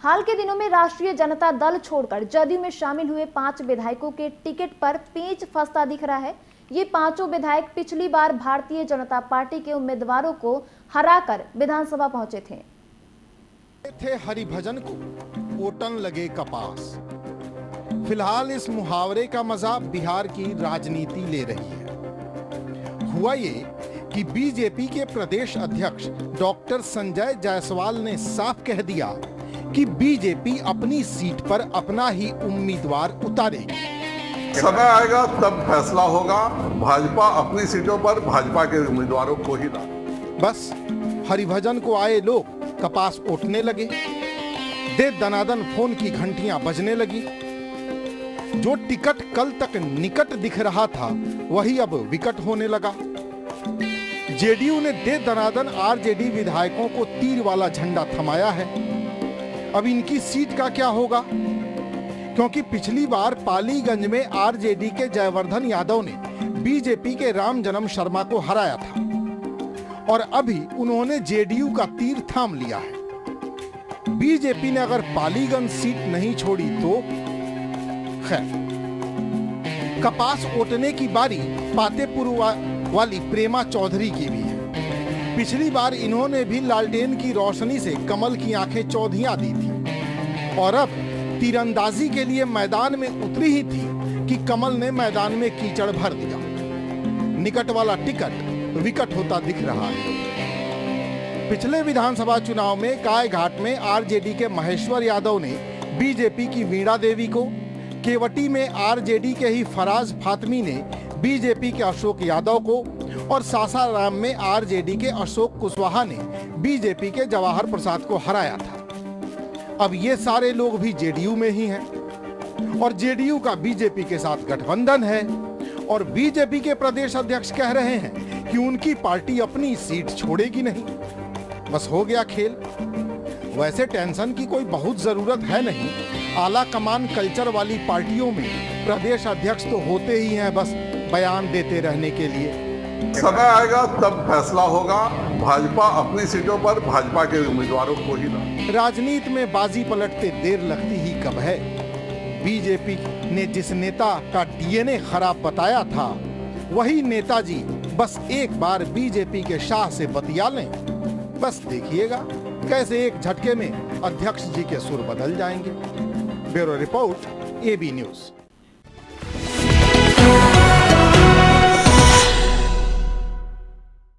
हाल के दिनों में राष्ट्रीय जनता दल छोड़कर जदयू में शामिल हुए 5 विधायकों के टिकट पर पेंच फंसता दिख रहा है। ये पांचों विधायक पिछली बार भारतीय जनता पार्टी के उम्मीदवारों को हराकर विधानसभा पहुंचे थे। हरिभजन को ओटन लगे कपास। फिलहाल इस मुहावरे का मजा बिहार की राजनीति ले रही है। हुआ ये कि बीजेपी के प्रदेश अध्यक्ष डॉक्टर संजय जायसवाल ने साफ कह दिया कि बीजेपी अपनी सीट पर अपना ही उम्मीदवार उतारेगी। समय आएगा तब फैसला होगा। भाजपा अपनी सीटों पर भाजपा के उम्मीदवारों को ही ला। बस हरिभजन को आए लोग कपास ओटने लगे। दे दनादन फोन की घंटियां बजने लगी। जो टिकट कल तक निकट दिख रहा था वही अब विकट होने लगा। जेडीयू ने दे दनादन आरजेडी विधायकों को तीर वाला झंडा थमाया है। अब इनकी सीट का क्या होगा? क्योंकि पिछली बार पालीगंज में आरजेडी के जयवर्धन यादव ने बीजेपी के राम जन्म शर्मा को हराया था और अभी उन्होंने जेडीयू का तीर थाम लिया है। बीजेपी ने अगर पालीगंज सीट नहीं छोड़ी तो खैर। कपास ओटने की बारी पातेपुर वाली प्रेमा चौधरी की भी है। पिछली बार इन्होंने भी लालटेन की रोशनी से कमल की आंखें चौधियां दी थी और अब तीरंदाजी के लिए मैदान में उतरी ही थी कि कमल ने मैदान में कीचड़ भर दिया। निकट वाला टिकट विकट होता दिख रहा है। पिछले विधानसभा चुनाव में कायघाट में आरजेडी के महेश्वर यादव ने बीजेपी की वीणा देवी को, केवटी में आरजेडी के ही फराज फातमी ने बीजेपी के अशोक यादव को और सासाराम में आरजेडी के अशोक कुशवाहा ने बीजेपी के जवाहर प्रसाद को हराया था। अब ये सारे लोग भी जेडीयू में ही हैं और जेडीयू का बीजेपी के साथ गठबंधन है और बीजेपी के प्रदेश अध्यक्ष कह रहे हैं कि उनकी पार्टी अपनी सीट छोड़ेगी नहीं। बस हो गया खेल। वैसे टेंशन की कोई बहुत जरूरत है नहीं। आला कमान कल्चर वाली पार्टियों में प्रदेश अध्यक्ष तो होते ही हैं बस बयान देते रहने के लिए। समय आएगा तब फैसला होगा। भाजपा अपनी सीटों पर भाजपा के उम्मीदवारों को ही ला। राजनीति में बाजी पलटते देर लगती ही कब है। बीजेपी ने जिस नेता का डीएनए खराब बताया था वही नेताजी बस एक बार बीजेपी के शाह से बतिया लें। बस देखिएगा कैसे एक झटके में अध्यक्ष जी के सुर बदल जाएंगे। Bureau report, AB news.